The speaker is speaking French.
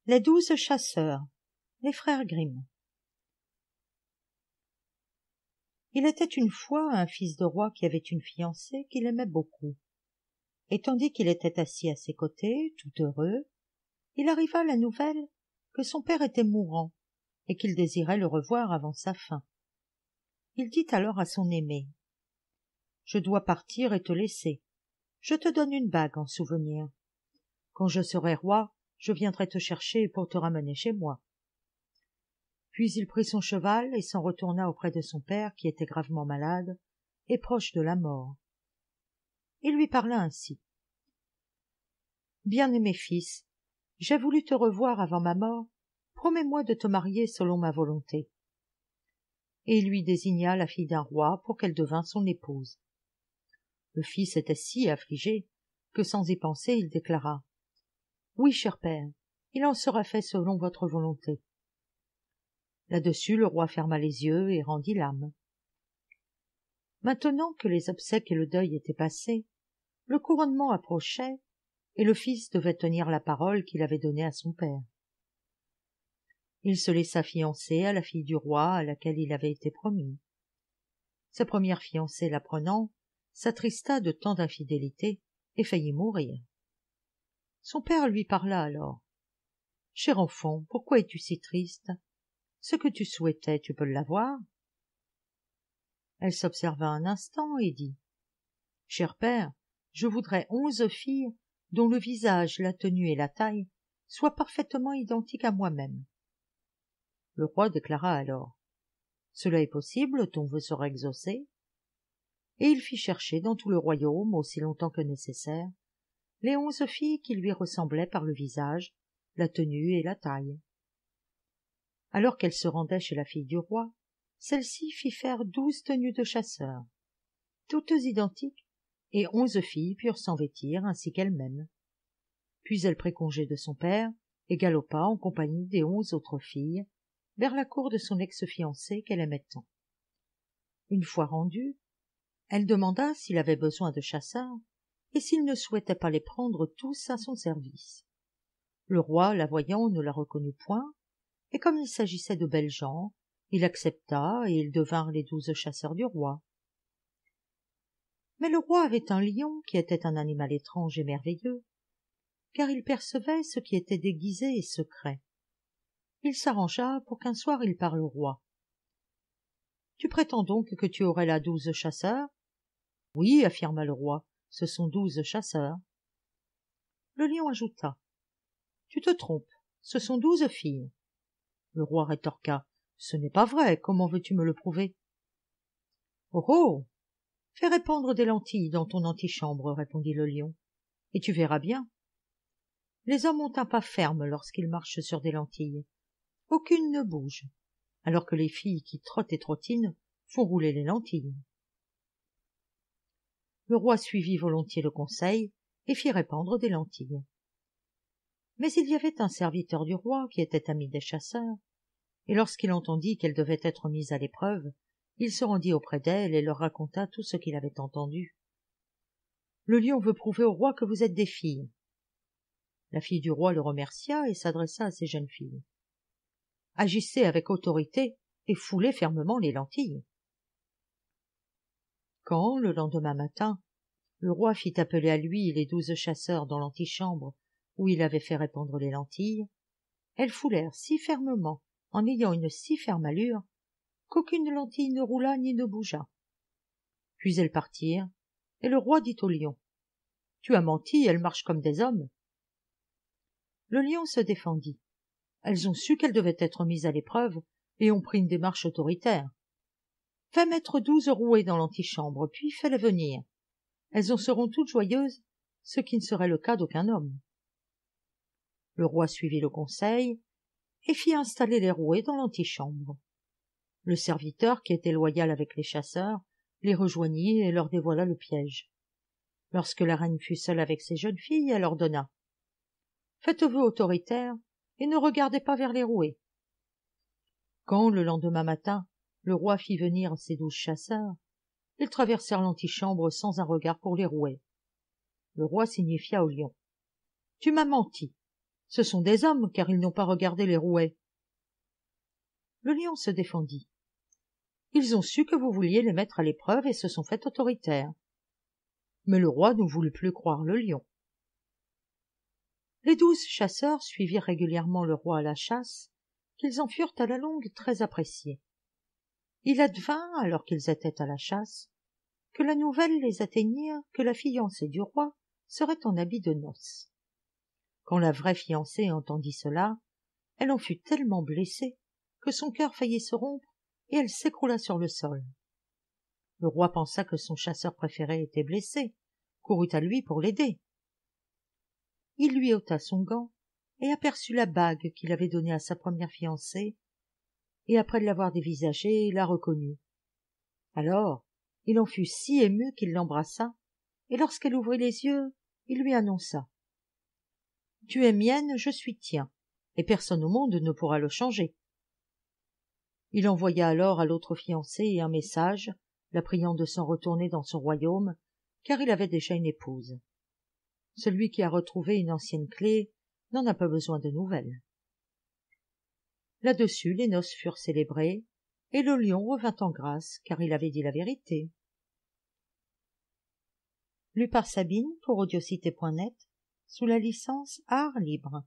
Les 12 chasseurs, les frères Grimm. Il était une fois un fils de roi qui avait une fiancée qu'il aimait beaucoup. Et tandis qu'il était assis à ses côtés, tout heureux, il arriva la nouvelle que son père était mourant et qu'il désirait le revoir avant sa fin. Il dit alors à son aimé: « Je dois partir et te laisser. Je te donne une bague en souvenir. Quand je serai roi, je viendrai te chercher pour te ramener chez moi. » Puis il prit son cheval et s'en retourna auprès de son père qui était gravement malade et proche de la mort. Il lui parla ainsi: « Bien-aimé fils, j'ai voulu te revoir avant ma mort, promets-moi de te marier selon ma volonté. » Et il lui désigna la fille d'un roi pour qu'elle devînt son épouse. Le fils était si affligé que sans y penser il déclara: « Oui, cher père, il en sera fait selon votre volonté. » Là-dessus le roi ferma les yeux et rendit l'âme. Maintenant que les obsèques et le deuil étaient passés, le couronnement approchait, et le fils devait tenir la parole qu'il avait donnée à son père. Il se laissa fiancer à la fille du roi à laquelle il avait été promis. Sa première fiancée l'apprenant, s'attrista de tant d'infidélité et faillit mourir. Son père lui parla alors: « Cher enfant, pourquoi es-tu si triste? Ce que tu souhaitais, tu peux l'avoir. » Elle s'observa un instant et dit: « Cher père, je voudrais 11 filles dont le visage, la tenue et la taille soient parfaitement identiques à moi-même. » Le roi déclara alors: « Cela est possible, ton vœu sera exaucé. » Et il fit chercher dans tout le royaume, aussi longtemps que nécessaire, les 11 filles qui lui ressemblaient par le visage, la tenue et la taille. Alors qu'elle se rendait chez la fille du roi, celle-ci fit faire 12 tenues de chasseurs, toutes identiques, et 11 filles purent s'en vêtir ainsi qu'elle-même. Puis elle prit congé de son père et galopa en compagnie des 11 autres filles vers la cour de son ex-fiancé qu'elle aimait tant. Une fois rendue, elle demanda s'il avait besoin de chasseurs et s'il ne souhaitait pas les prendre tous à son service. Le roi, la voyant, ne la reconnut point, et comme il s'agissait de belles gens, il accepta et ils devinrent les 12 chasseurs du roi. Mais le roi avait un lion qui était un animal étrange et merveilleux, car il percevait ce qui était déguisé et secret. Il s'arrangea pour qu'un soir il parle au roi. « Tu prétends donc que tu aurais là 12 chasseurs? » « Oui, affirma le roi, ce sont 12 chasseurs. » Le lion ajouta: « Tu te trompes, ce sont 12 filles. » Le roi rétorqua: « Ce n'est pas vrai, comment veux-tu me le prouver? »« Oh oh! Fais répandre des lentilles dans ton antichambre, répondit le lion, et tu verras bien. Les hommes ont un pas ferme lorsqu'ils marchent sur des lentilles. Aucune ne bouge, alors que les filles qui trottent et trottinent font rouler les lentilles. » Le roi suivit volontiers le conseil et fit répandre des lentilles. Mais il y avait un serviteur du roi qui était ami des chasseurs, et lorsqu'il entendit qu'elle devait être mise à l'épreuve, il se rendit auprès d'elle et leur raconta tout ce qu'il avait entendu. « Le lion veut prouver au roi que vous êtes des filles. » La fille du roi le remercia et s'adressa à ses jeunes filles. « Agissez avec autorité et foulez fermement les lentilles. » Quand, le lendemain matin, le roi fit appeler à lui les 12 chasseurs dans l'antichambre où il avait fait répandre les lentilles, elles foulèrent si fermement, en ayant une si ferme allure, qu'aucune lentille ne roula ni ne bougea. Puis elles partirent, et le roi dit au lion: « Tu as menti, elles marchent comme des hommes. » Le lion se défendit. « Elles ont su qu'elles devaient être mises à l'épreuve et ont pris une démarche autoritaire. Fais mettre 12 rouées dans l'antichambre, puis fais-les venir. Elles en seront toutes joyeuses, ce qui ne serait le cas d'aucun homme. » Le roi suivit le conseil et fit installer les rouées dans l'antichambre. Le serviteur, qui était loyal avec les chasseurs, les rejoignit et leur dévoila le piège. Lorsque la reine fut seule avec ses jeunes filles, elle ordonna: « Faites vœu autoritaire et ne regardez pas vers les rouées. » Quand, le lendemain matin, le roi fit venir ses 12 chasseurs, ils traversèrent l'antichambre sans un regard pour les rouées. Le roi signifia au lion: « Tu m'as menti. Ce sont des hommes, car ils n'ont pas regardé les rouets. Le lion se défendit. Ils ont su que vous vouliez les mettre à l'épreuve et se sont fait autoritaires. Mais le roi ne voulut plus croire le lion. Les 12 chasseurs suivirent régulièrement le roi à la chasse, qu'ils en furent à la longue très appréciés. Il advint, alors qu'ils étaient à la chasse, que la nouvelle les atteignit que la fiancée du roi serait en habit de noces. Quand la vraie fiancée entendit cela, elle en fut tellement blessée que son cœur faillit se rompre et elle s'écroula sur le sol. Le roi pensa que son chasseur préféré était blessé, courut à lui pour l'aider. Il lui ôta son gant et aperçut la bague qu'il avait donnée à sa première fiancée, et après l'avoir dévisagée, la reconnut. Alors, il en fut si ému qu'il l'embrassa, et lorsqu'elle ouvrit les yeux, il lui annonça. « Tu es mienne, je suis tien, et personne au monde ne pourra le changer. » Il envoya alors à l'autre fiancée un message, la priant de s'en retourner dans son royaume, car il avait déjà une épouse. Celui qui a retrouvé une ancienne clé n'en a pas besoin de nouvelles. Là-dessus, les noces furent célébrées, et le lion revint en grâce, car il avait dit la vérité. Lu par Sabine pour audiocité.net, sous la licence Art Libre.